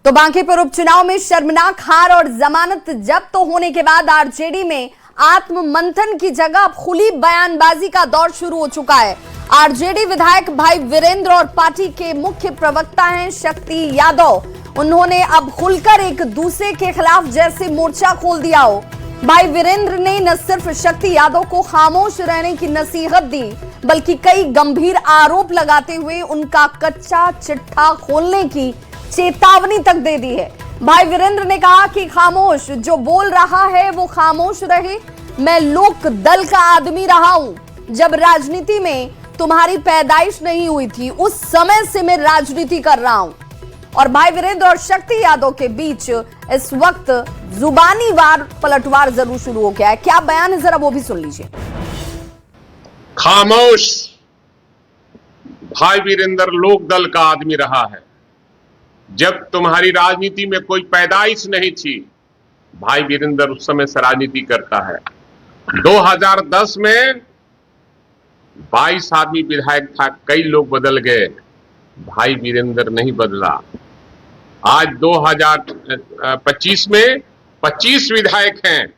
तो बांकीपुर उपचुनाव में शर्मनाक हार और जमानत जब्त होने के बाद आरजेडी में आत्म मंथन की जगह अब खुली बयानबाजी का दौर शुरू हो चुका है। आरजेडी विधायक भाई वीरेंद्र और पार्टी के मुख्य प्रवक्ता हैं शक्ति यादव, उन्होंने अब खुलकर एक दूसरे के खिलाफ जैसे मोर्चा खोल दिया हो। भाई वीरेंद्र ने न सिर्फ शक्ति यादव को खामोश रहने की नसीहत दी, बल्कि कई गंभीर आरोप लगाते हुए उनका कच्चा चिट्ठा खोलने की चेतावनी तक दे दी है। भाई वीरेंद्र ने कहा कि खामोश जो बोल रहा है वो खामोश रहे। मैं लोक दल का आदमी रहा हूं। जब राजनीति में तुम्हारी पैदाइश नहीं हुई थी उस समय से मैं राजनीति कर रहा हूं। और भाई वीरेंद्र और शक्ति यादव के बीच इस वक्त जुबानी वार पलटवार जरूर शुरू हो गया है। क्या बयान है जरा वो भी सुन लीजिए। खामोश, भाई वीरेंद्र लोक दल का आदमी रहा है। जब तुम्हारी राजनीति में कोई पैदाइश नहीं थी, भाई वीरेंद्र उस समय से राजनीति करता है। 2010 में 22 आदमी विधायक था, कई लोग बदल गए, भाई वीरेंद्र नहीं बदला। आज 2025 में 25 विधायक हैं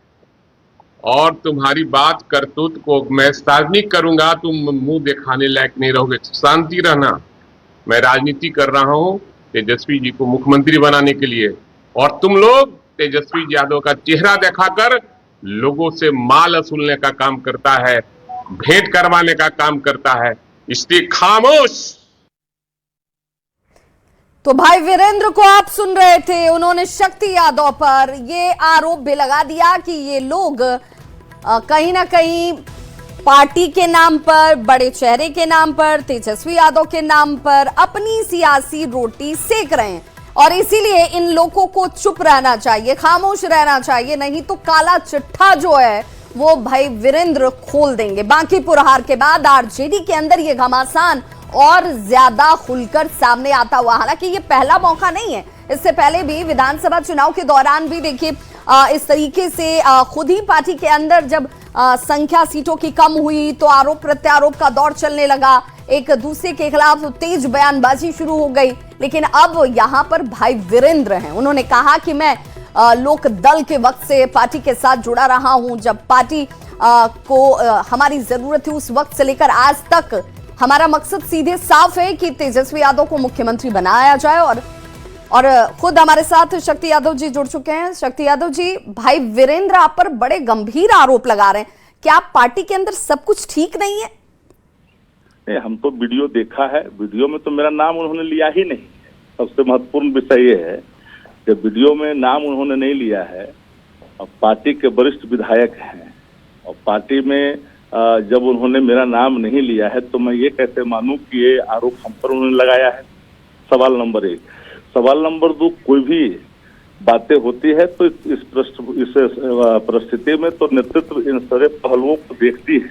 और तुम्हारी बात करतूत को मैं सार्वजनिक करूंगा, तुम मुंह दिखाने लायक नहीं रहोगे। शांति रहना। मैं राजनीति कर रहा हूं तेजस्वी जी को मुख्यमंत्री बनाने के लिए, और तुम लोग तेजस्वी यादव का चेहरा दिखाकर लोगों से माल वसूलने का काम करता है, भेंट करवाने का काम करता है, इसलिए खामोश। तो भाई वीरेंद्र को आप सुन रहे थे, उन्होंने शक्ति यादव पर ये आरोप भी लगा दिया कि ये लोग कहीं ना कहीं पार्टी के नाम पर, बड़े चेहरे के नाम पर, तेजस्वी यादव के नाम पर अपनी सियासी रोटी सेक रहे हैं और इसीलिए इन लोगों को चुप रहना चाहिए, खामोश रहना चाहिए, नहीं तो काला चिट्ठा जो है वो भाई वीरेंद्र खोल देंगे। बांकीपुर हार के बाद आरजेडी के अंदर ये घमासान और ज्यादा खुलकर सामने आता हुआ, हालांकि ये पहला मौका नहीं है, इससे पहले भी विधानसभा चुनाव के दौरान भी देखिए इस तरीके से खुद ही पार्टी के अंदर जब संख्या सीटों की कम हुई तो आरोप प्रत्यारोप का दौर चलने लगा, एक दूसरे के खिलाफ तेज बयानबाजी शुरू हो गई। लेकिन अब यहाँ पर भाई वीरेंद्र हैं, उन्होंने कहा कि मैं लोक दल के वक्त से पार्टी के साथ जुड़ा रहा हूं, जब पार्टी को हमारी जरूरत थी उस वक्त से लेकर आज तक हमारा मकसद सीधे साफ है कि तेजस्वी यादव को मुख्यमंत्री बनाया जाए। और खुद हमारे साथ शक्ति यादव जी जुड़ चुके हैं। शक्ति यादव जी, भाई वीरेंद्र आप पर बड़े गंभीर आरोप लगा रहे हैं, क्या पार्टी के अंदर सब कुछ ठीक नहीं है? हम तो वीडियो देखा है, वीडियो में तो मेरा नाम उन्होंने लिया ही नहीं। सबसे महत्वपूर्ण विषय ये है कि वीडियो में नाम उन्होंने नहीं लिया है और पार्टी के वरिष्ठ विधायक हैं, और पार्टी में जब उन्होंने मेरा नाम नहीं लिया है तो मैं ये कैसे मानूं कि ये आरोप हम पर उन्होंने लगाया है। सवाल नंबर 1। सवाल नंबर 2, कोई भी बातें होती है तो इस परिस्थिति में तो नेतृत्व इन सारे पहलुओं को देखती है,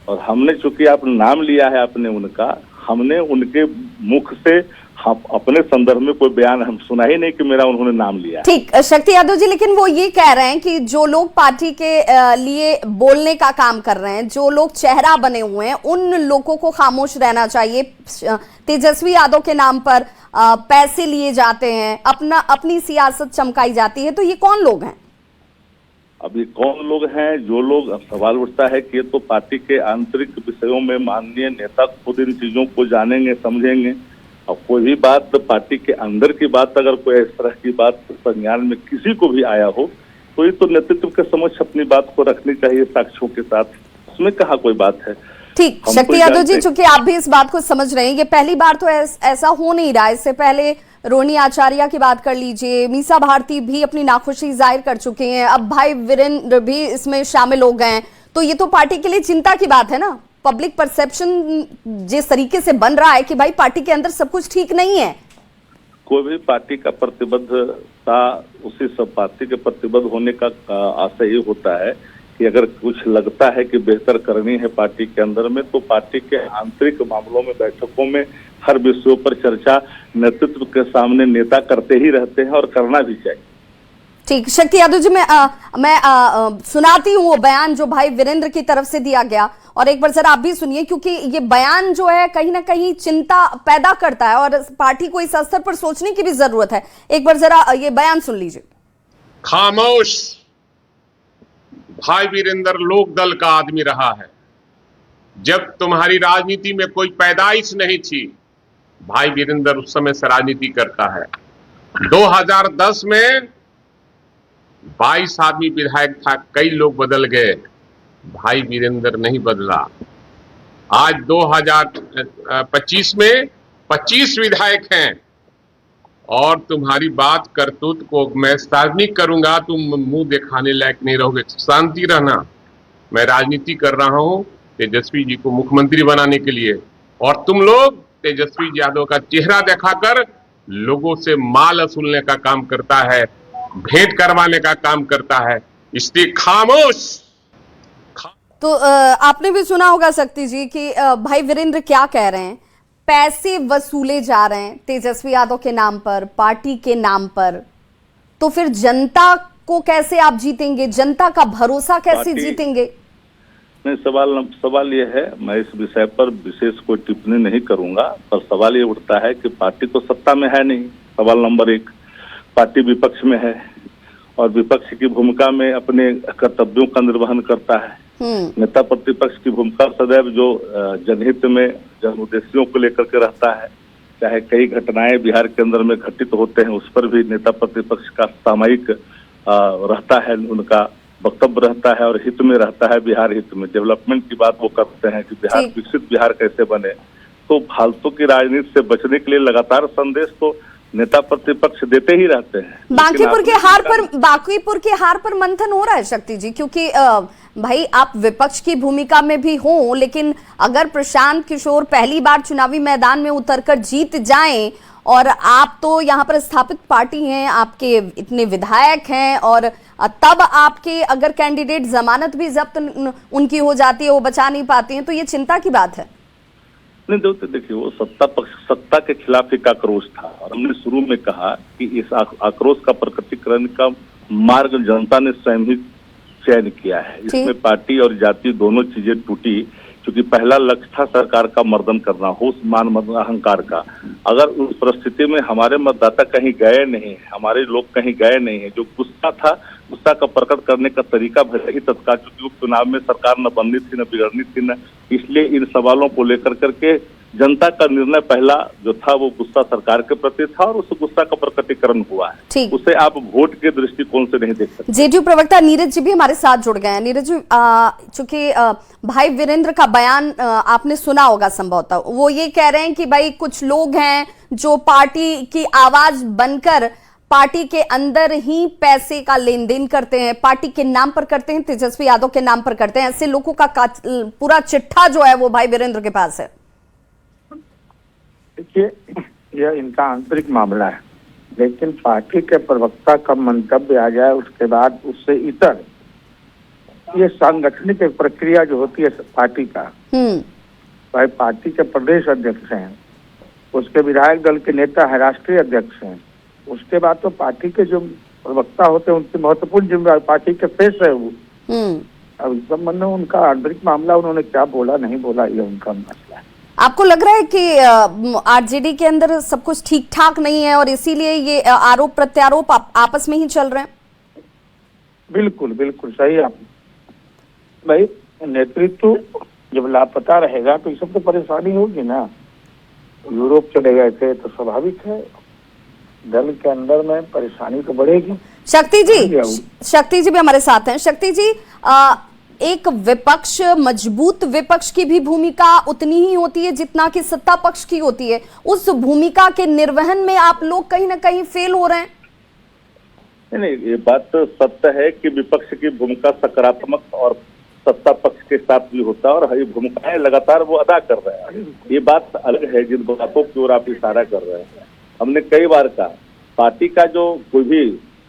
और हमने चूंकि आपने नाम लिया है आपने उनका, हमने उनके मुख से हम अपने संदर्भ में कोई बयान हम सुना ही नहीं कि मेरा उन्होंने नाम लिया। ठीक शक्ति यादव जी, लेकिन वो ये कह रहे हैं कि जो लोग पार्टी के लिए बोलने का काम कर रहे हैं, जो लोग चेहरा बने हुए हैं, उन लोगों को खामोश रहना चाहिए। तेजस्वी यादव के नाम पर पैसे लिए जाते हैं, अपनी सियासत चमकाई जाती है, तो ये कौन लोग हैं? अभी कौन लोग हैं? जो लोग, अब सवाल उठता है कि ये तो पार्टी के आंतरिक विषयों में माननीय नेता खुद इन चीजों को जानेंगे, समझेंगे। और कोई भी बात पार्टी के अंदर की बात, अगर कोई इस तरह की बात संज्ञान में किसी को भी आया हो तो ये तो नेतृत्व के समक्ष अपनी बात को रखनी चाहिए साक्ष्यों के साथ, उसमें कहा कोई बात है। ठीक, शक्ति यादव जी, चूंकि आप भी इस बात को समझ रहे हैं, ये पहली बार तो ऐसा हो नहीं रहा। इससे पहले रोहिणी आचार्य की बात कर लीजिए, मीसा भारती भी अपनी नाखुशी जाहिर कर चुके हैं, अब भाई वीरेंद्र भी इसमें शामिल हो गए हैं, तो ये तो पार्टी के लिए चिंता की बात है ना। पब्लिक परसेप्शन जिस तरीके से बन रहा है कि भाई पार्टी के अंदर सब कुछ ठीक नहीं है। कोई भी पार्टी का प्रतिबद्धता, उसी सब पार्टी के प्रतिबद्ध होने का आशय ये होता है कि अगर कुछ लगता है कि बेहतर करनी है पार्टी के अंदर में, तो पार्टी के आंतरिक मामलों में, बैठकों में हर विषयों पर चर्चा नेतृत्व के सामने नेता करते ही रहते हैं और करना भी चाहिए। ठीक, शक्ति यादव जी, मैं सुनाती हूँ वो बयान जो भाई वीरेंद्र की तरफ से दिया गया, और एक बार जरा आप भी सुनिए, क्योंकि ये बयान जो है कहीं ना कहीं चिंता पैदा करता है और पार्टी को इस स्तर पर सोचने की भी जरूरत है। एक बार जरा ये बयान सुन लीजिए। खामोश। भाई वीरेंद्र लोक दल का आदमी रहा है। जब तुम्हारी राजनीति में कोई पैदाइश नहीं थी, भाई वीरेंद्र उस समय से राजनीति करता है। 2010 में 22 आदमी विधायक था, कई लोग बदल गए, भाई वीरेंद्र नहीं बदला। आज 2025 में 25 विधायक हैं, और तुम्हारी बात करतूत को मैं सार्वजनिक करूंगा, तुम मुंह दिखाने लायक नहीं रहोगे। शांति रहना। मैं राजनीति कर रहा हूं तेजस्वी जी को मुख्यमंत्री बनाने के लिए, और तुम लोग तेजस्वी यादव का चेहरा दिखाकर लोगों से माल वसूलने का काम करता है, भेंट करवाने का काम करता है, इसलिए खामोश। तो आपने भी सुना होगा शक्ति जी कि भाई वीरेंद्र क्या कह रहे हैं। पैसे वसूले जा रहे हैं तेजस्वी यादव के नाम पर, पार्टी के नाम पर, तो फिर जनता को कैसे आप जीतेंगे, जनता का भरोसा कैसे जीतेंगे? नहीं, सवाल ये है, मैं इस विषय पर विशेष कोई टिप्पणी नहीं करूंगा, पर सवाल ये उठता है कि पार्टी तो सत्ता में है नहीं, सवाल नंबर 1। पार्टी विपक्ष में है और विपक्ष की भूमिका में अपने कर्तव्यों का निर्वहन करता है। नेता प्रतिपक्ष की भूमिका सदैव जो जनहित में जन उद्देश्यों को लेकर के रहता है, चाहे कई घटनाएं बिहार के अंदर में घटित होते हैं, उस पर भी नेता प्रतिपक्ष का सामयिक रहता है, उनका वक्तव्य रहता है और हित में रहता है, बिहार हित में। डेवलपमेंट की बात वो करते हैं कि बिहार विकसित बिहार कैसे बने। तो फालतू की राजनीति से बचने के लिए लगातार संदेश तो नेता प्रतिपक्ष देते ही रहते हैं। बांकीपुर के हार पर मंथन हो रहा है शक्ति जी, क्योंकि भाई आप विपक्ष की भूमिका में भी हो, लेकिन अगर प्रशांत किशोर पहली बार चुनावी मैदान में उतरकर जीत जाएं, और आप तो यहाँ पर स्थापित पार्टी हैं, आपके इतने विधायक हैं, और तब आपके अगर कैंडिडेट जमानत भी जब्त उनकी हो जाती है, वो बचा नहीं पाती हैं, तो ये चिंता की बात है। नहीं, देखिए, वो सत्ता के खिलाफ एक आक्रोश था, और हमने शुरू में कहा कि इस आक्रोश का प्रकटीकरण का मार्ग जनता ने स्वयं ही चयन किया है। इसमें पार्टी और जाति दोनों चीजें टूटी, क्योंकि पहला लक्ष्य था सरकार का मर्दन करना, होश मान अहंकार का। अगर उस परिस्थिति में हमारे मतदाता कहीं गए नहीं, हमारे लोग कहीं गए नहीं है, जो गुस्सा था, गुस्सा का प्रकट करने का तरीका भले ही तत्काल, क्योंकि उपचुनाव में सरकार न बननी थी न बिगड़नी थी न, इसलिए इन सवालों को लेकर करके जनता का निर्णय पहला जो था वो गुस्सा सरकार के प्रति था, और उस गुस्सा का प्रकटीकरण हुआ है। उसे आप वोट के दृष्टिकोण से नहीं देख सकते। जेडीयू प्रवक्ता नीरज जी भी हमारे साथ जुड़ गए हैं। नीरज जी, चूंकि भाई वीरेंद्र का बयान आपने सुना होगा संभवतः, वो ये कह रहे हैं कि भाई कुछ लोग हैं जो पार्टी की आवाज बनकर पार्टी के अंदर ही पैसे का लेन देन करते हैं, पार्टी के नाम पर करते हैं, तेजस्वी यादव के नाम पर करते हैं। ऐसे लोगों का पूरा चिट्ठा जो है वो भाई वीरेंद्र के पास है। देखिए, यह इनका आंतरिक मामला है, लेकिन पार्टी के प्रवक्ता का मंतव्य आ जाए उसके बाद उससे इतर ये सांगठनिक प्रक्रिया जो होती है पार्टी का, भाई पार्टी के प्रदेश अध्यक्ष हैं, उसके विधायक दल के नेता है, राष्ट्रीय अध्यक्ष हैं, उसके बाद तो पार्टी के जो प्रवक्ता होते हैं उनकी महत्वपूर्ण जिम्मेदारी, पार्टी के फेस है वो। अब इस संबंध में उनका आंतरिक मामला, उन्होंने क्या बोला नहीं बोला, ये उनका मसला है। आपको लग रहा है कि आरजेडी के अंदर सब कुछ ठीक ठाक नहीं है और इसीलिए ये आरोप प्रत्यारोप आपस में ही चल रहे हैं? बिल्कुल बिल्कुल सही। आप भाई नेतृत्व जब लापता रहेगा तो ये सब तो परेशानी होगी ना। यूरोप चले गए थे तो स्वाभाविक है दल के अंदर में परेशानी तो बढ़ेगी। शक्ति जी भी हमारे साथ हैं। शक्ति जी, एक विपक्ष, मजबूत विपक्ष की भी भूमिका उतनी ही होती है जितना कि सत्ता पक्ष की होती है। उस भूमिका के निर्वहन में आप लोग कहीं ना कहीं फेल हो रहे हैं। नहीं, ये बात तो सत्य है कि विपक्ष की भूमिका सकारात्मक और सत्ता पक्ष के साथ भी होता है, और ये भूमिकाएं लगातार वो अदा कर रहे हैं। ये बात अलग है जिन बातों की ओर आप इशारा कर रहे हैं। हमने कई बार कहा, पार्टी का जो कोई भी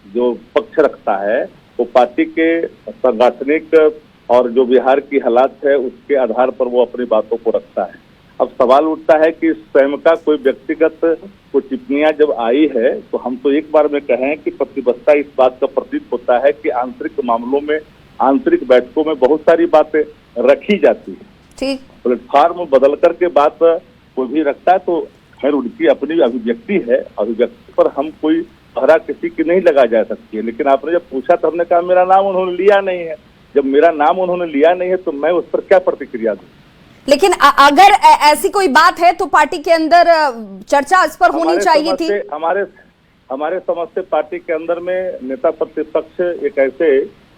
जो पक्ष रखता है वो पार्टी के सांगठनिक और जो बिहार की हालात है उसके आधार पर वो अपनी बातों को रखता है। अब सवाल उठता है कि स्वयं का कोई व्यक्तिगत को टिप्पणियां जब आई है तो हम तो एक बार में कहें कि प्रतिबद्धता इस बात का प्रतीत होता है कि आंतरिक मामलों में, आंतरिक बैठकों में बहुत सारी बातें रखी जाती है। ठीक, प्लेटफॉर्म बदल करके बात कोई भी रखता है तो खैर उनकी अपनी अभिव्यक्ति है, अभिव्यक्ति पर हम कोई पहरा किसी की नहीं लगा जा सकती है। लेकिन आपने जब पूछा तो हमने कहा मेरा नाम उन्होंने लिया नहीं है। जब मेरा नाम उन्होंने लिया नहीं है तो मैं उस पर क्या प्रतिक्रिया दूं? लेकिन अगर ऐसी कोई बात है तो पार्टी के अंदर चर्चा इस पर होनी चाहिए थी। हमारे समझ से पार्टी के अंदर में नेता प्रतिपक्ष एक ऐसे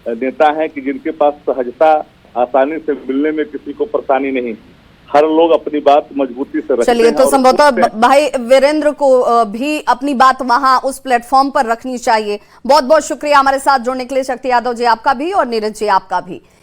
नेता हैं कि जिनके पास सहजता, आसानी से मिलने में किसी को परेशानी नहीं। हर लोग अपनी बात मजबूती से रखते हैं। चलिए, तो संभवतः भाई वीरेंद्र को भी अपनी बात वहां उस प्लेटफॉर्म पर रखनी चाहिए। बहुत बहुत शुक्रिया हमारे साथ जुड़ने के लिए शक्ति यादव जी आपका भी और नीरज जी आपका भी।